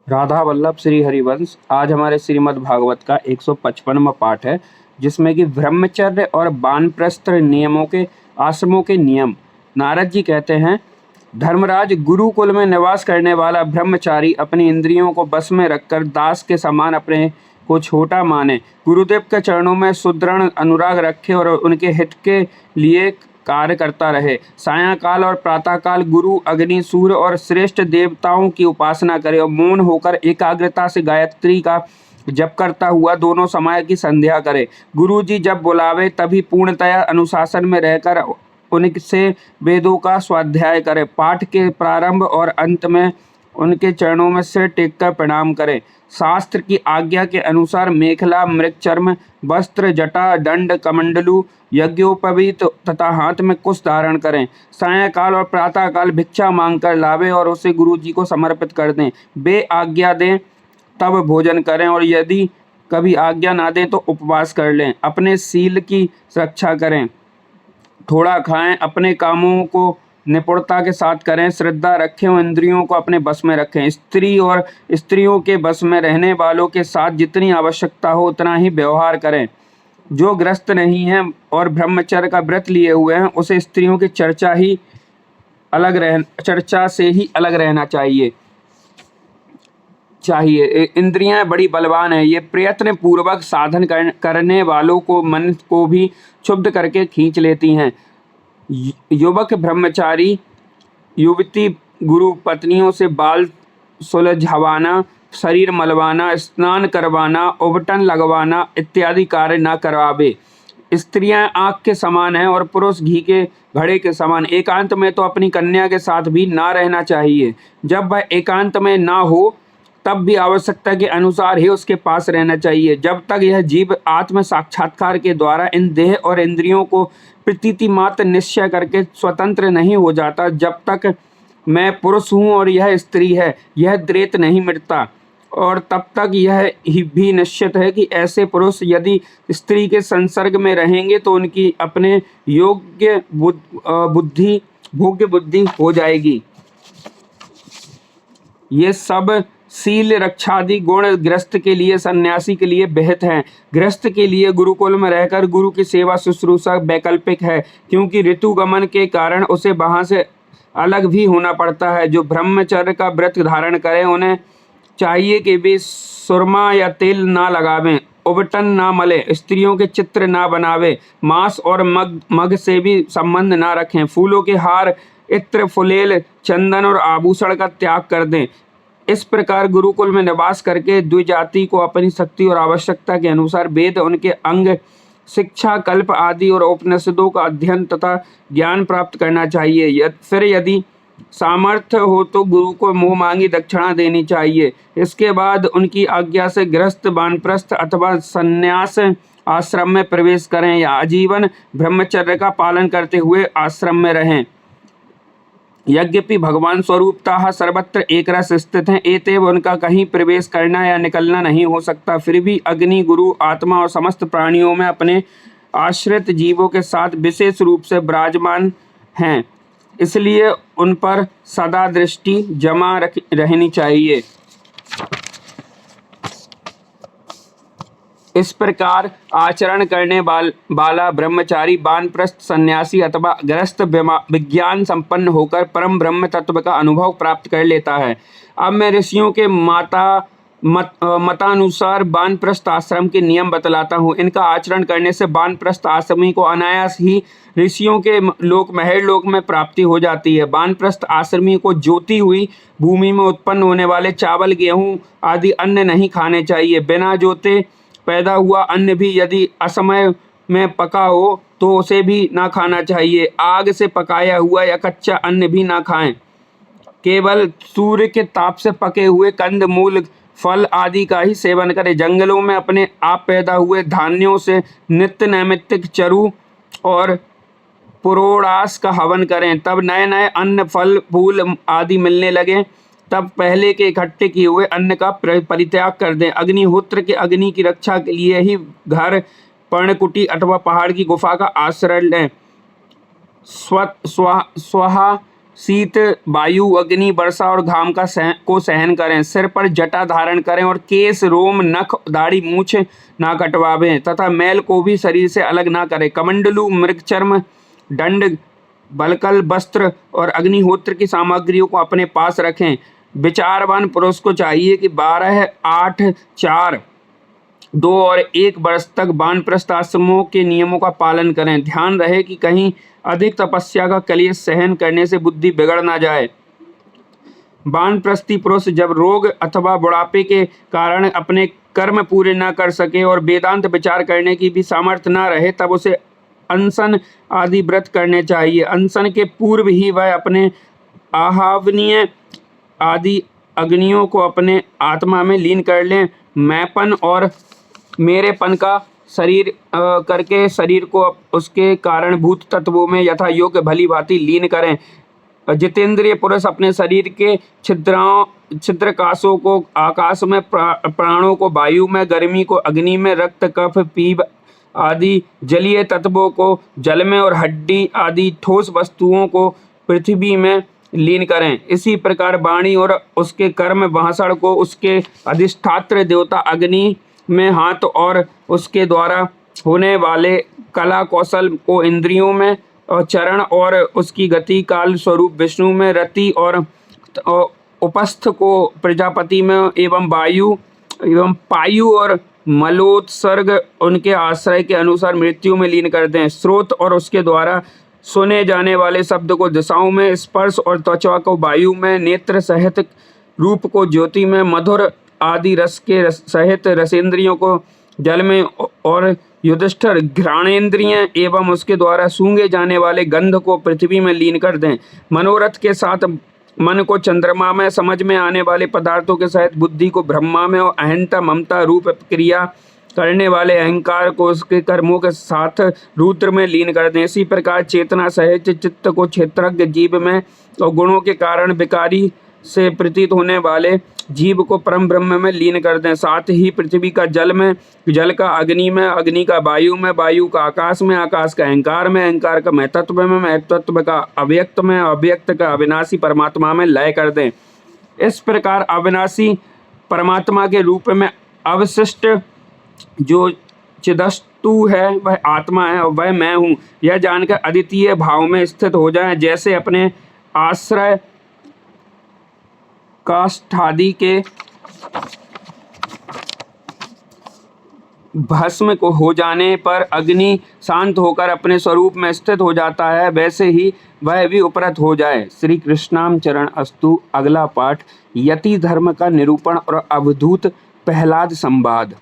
राधा वल्लभ श्री हरिवंश। आज हमारे श्रीमद् भागवत का 155वां पाठ है, जिसमें कि ब्रह्मचर्य और वानप्रस्थ नियमों के आश्रमों के नियम। नारद जी कहते हैं, धर्मराज, गुरुकुल में निवास करने वाला ब्रह्मचारी अपनी इंद्रियों को बस में रखकर दास के समान अपने को छोटा माने, गुरुदेव के चरणों में सुदृढ़ अनुराग रखे और उनके हित के लिए कार्य करता रहे। सायंकाल और प्रातःकाल गुरु, अग्नि, सूर्य और श्रेष्ठ देवताओं की उपासना करे और मौन होकर एकाग्रता से गायत्री का जप करता हुआ दोनों समय की संध्या करे। गुरु जी जब बुलावे तभी पूर्णतया अनुशासन में रहकर उनसे वेदों का स्वाध्याय करे। पाठ के प्रारंभ और अंत में उनके चरणों में सिर टेककर प्रणाम करें। शास्त्र की आज्ञा के अनुसार मेखला, मृगचर्म वस्त्र, जटा, दंड, कमंडलू, यज्ञोपवीत तथा हाथ में कुश धारण करें। सायंकाल और प्रातःकाल भिक्षा मांगकर लावे और उसे गुरु जी को समर्पित कर दें। वे आज्ञा दें तब भोजन करें और यदि कभी आज्ञा ना दें तो उपवास कर लें। अपने सील की रक्षा करें, थोड़ा खाएं, अपने कामों को निपुणता के साथ करें, श्रद्धा रखें और इंद्रियों को अपने बस में रखें। स्त्री और स्त्रियों के बस में रहने वालों के साथ जितनी आवश्यकता हो उतना ही व्यवहार करें। जो ग्रस्त नहीं है और ब्रह्मचर्य का व्रत लिए हुए हैं उसे स्त्रियों की चर्चा से ही अलग रहना चाहिए। इंद्रियां बड़ी बलवान है, ये प्रयत्न पूर्वक साधन करने वालों को मन को भी क्षुब्ध करके खींच लेती हैं। युवक ब्रह्मचारी युवती गुरु पत्नियों से बाल सुलझवाना, शरीर मलवाना, स्नान करवाना, उबटन लगवाना इत्यादि कार्य न करवावे। स्त्रियां आँख के समान हैं और पुरुष घी के घड़े के समान। एकांत में तो अपनी कन्या के साथ भी ना रहना चाहिए। जब वह एकांत में ना हो तब भी आवश्यकता के अनुसार ही उसके पास रहना चाहिए। जब तक यह जीव आत्म साक्षात्कार के द्वारा इन देह और इंद्रियों को प्रतीति मात्र निश्चय करके स्वतंत्र नहीं हो जाता, जब तक मैं पुरुष हूँ और यह स्त्री है, यह द्वैत नहीं मिटता। और तब तक यह ही भी निश्चित है कि ऐसे पुरुष यदि स्त्री के संसर्ग में रहेंगे तो उनकी अपने योग्य भोग्य बुद्धि हो जाएगी। ये सब शील रक्षादि गुण गृहस्थ के लिए, सन्यासी के लिए बेहद हैं। गृहस्थ के लिए गुरुकुल में रहकर गुरु की सेवा शुश्रूषा वैकल्पिक है, क्योंकि ऋतुगमन के कारण उसे वहां से अलग भी होना पड़ता है। जो ब्रह्मचर्य का व्रत धारण करें उन्हें चाहिए कि वे सुरमा या तेल ना लगावें, उबटन ना मले, स्त्रियों के चित्र ना बनावे, मांस और मग से भी संबंध ना रखें, फूलों के हार, इत्र, फुलेल, चंदन और आभूषण का त्याग कर दें। इस प्रकार गुरुकुल में निवास करके द्विजाति को अपनी शक्ति और आवश्यकता के अनुसार वेद, उनके अंग, शिक्षा, कल्प आदि और उपनिषदों का अध्ययन तथा ज्ञान प्राप्त करना चाहिए। फिर यदि सामर्थ्य हो तो गुरु को मुँह मांगी दक्षिणा देनी चाहिए। इसके बाद उनकी आज्ञा से गृहस्थ, वानप्रस्थ अथवा संन्यास आश्रम में प्रवेश करें या आजीवन ब्रह्मचर्य का पालन करते हुए आश्रम में रहें। यद्यपि भगवान स्वरूपतः सर्वत्र एक रस स्थित हैं, एतएव उनका कहीं प्रवेश करना या निकलना नहीं हो सकता, फिर भी अग्नि, गुरु, आत्मा और समस्त प्राणियों में अपने आश्रित जीवों के साथ विशेष रूप से विराजमान हैं, इसलिए उन पर सदा दृष्टि जमा रहनी चाहिए। इस प्रकार आचरण करने वाला ब्रह्मचारी, वानप्रस्थ, सन्यासी अथवा गृहस्थ विज्ञान संपन्न होकर परम ब्रह्म तत्व का अनुभव प्राप्त कर लेता है। अब मैं ऋषियों के मतानुसार वानप्रस्थ आश्रम के नियम बतलाता हूँ। इनका आचरण करने से वानप्रस्थ आश्रमी को अनायास ही ऋषियों के महेर लोक में प्राप्ति हो जाती है। वानप्रस्थ आश्रमी को जोती हुई भूमि में उत्पन्न होने वाले चावल, गेहूँ आदि अन्न नहीं खाने चाहिए। बिना जोते पैदा हुआ अन्न भी यदि असमय में पका हो तो उसे भी ना खाना चाहिए। आग से पकाया हुआ या कच्चा अन्न भी ना खाएं। केवल सूर्य के ताप से पके हुए कंद मूल, फल आदि का ही सेवन करें। जंगलों में अपने आप पैदा हुए धान्यों से नित्य नैमित्तिक चरु और पुरोड़ास का हवन करें। तब नए नए अन्न, फल, फूल आदि मिलने लगे तब पहले के इकट्ठे किए हुए अन्न का परित्याग कर दें। अग्निहोत्र के अग्नि की रक्षा के लिए ही घर, पर्णकुटी अथवा पहाड़ की गुफा का आश्रय लें। स्वहा शीत, वायु, अग्नि, वर्षा और घाम को सहन करें। सिर पर जटा धारण करें और केस, रोम, नख, दाढ़ी, मूछ ना कटवावें तथा मैल को भी शरीर से अलग ना करें। कमंडलू, मृगचर्म, दंड, बलकल, वस्त्र और अग्निहोत्र की सामग्रियों को अपने पास रखें। विचारवान पुरुष को चाहिए कि 12, 8, 4, 2 और 1 वर्ष तक वानप्रस्थ आश्रमों के नियमों का पालन करें। ध्यान रहे कि कहीं अधिक तपस्या का क्लेश सहन करने से बुद्धि बिगड़ ना जाए। वानप्रस्थी पुरुष जब रोग अथवा बुढ़ापे के कारण अपने कर्म पूरे न कर सके और वेदांत विचार करने की भी सामर्थ्य न रहे, तब उसे अनशन आदि व्रत करने चाहिए। अनशन के पूर्व ही वह अपने आहावनीय आदि अग्नियों को अपने आत्मा में लीन कर लें। मैंपन और मेरेपन का शरीर करके शरीर को उसके कारणभूत तत्वों में यथा योग्य भली भांति लीन करें। जितेंद्रिय पुरुष अपने शरीर के छिद्रकाशों को आकाश में, प्राणों को वायु में, गर्मी को अग्नि में, रक्त, कफ, पीप आदि जलीय तत्वों को जल में और हड्डी आदि ठोस वस्तुओं को पृथ्वी में लीन करें। इसी प्रकार वाणी और उसके कर्म भाषण को उसके अधिष्ठात्र देवता अग्नि में, हाथ और उसके द्वारा होने वाले कला कौशल को इंद्रियों में, और चरण और उसकी गति काल स्वरूप विष्णु में, रति और उपस्थ को प्रजापति में, एवं वायु एवं पायु और मलोत्सर्ग उनके आश्रय के अनुसार मृत्यु में लीन कर दें। स्रोत और उसके द्वारा सुने जाने वाले शब्द को दिशाओं में, स्पर्श और त्वचा को वायु में, नेत्र सहित रूप को ज्योति में, मधुर आदि रस के सहित रसेंद्रियों को जल में, और युधिष्ठिर घ्राणेन्द्रिय एवं उसके द्वारा सूंघे जाने वाले गंध को पृथ्वी में लीन कर दें। मनोरथ के साथ मन को चंद्रमा में, समझ में आने वाले पदार्थों के सहित बुद्धि को ब्रह्मा में, और अहंता, ममता रूप क्रिया करने वाले अहंकार को उसके कर्मों के साथ रुद्र में लीन कर दें। इसी प्रकार चेतना सहित चित्त को क्षेत्रज्ञ जीव में, और गुणों के कारण विकारी से प्रतीत होने वाले जीव को परम ब्रह्म में लीन कर दें। साथ ही पृथ्वी का जल में, जल का अग्नि में, अग्नि का वायु में, वायु का आकाश में, आकाश का अहंकार में, अहंकार का महतत्व में, महतत्व का अव्यक्त में, अव्यक्त का अविनाशी परमात्मा में लय कर दें। इस प्रकार अविनाशी परमात्मा के रूप में अवशिष्ट जो चिदस्तु है वह आत्मा है और वह मैं हूँ, यह जानकर अद्वितीय भाव में स्थित हो जाए। जैसे अपने आश्रय काष्ठादि के भस्म को हो जाने पर अग्नि शांत होकर अपने स्वरूप में स्थित हो जाता है, वैसे ही वह भी उपरत हो जाए। श्री कृष्णाम चरण अस्तु। अगला पाठ यति धर्म का निरूपण और अवधूत प्रहलाद संवाद।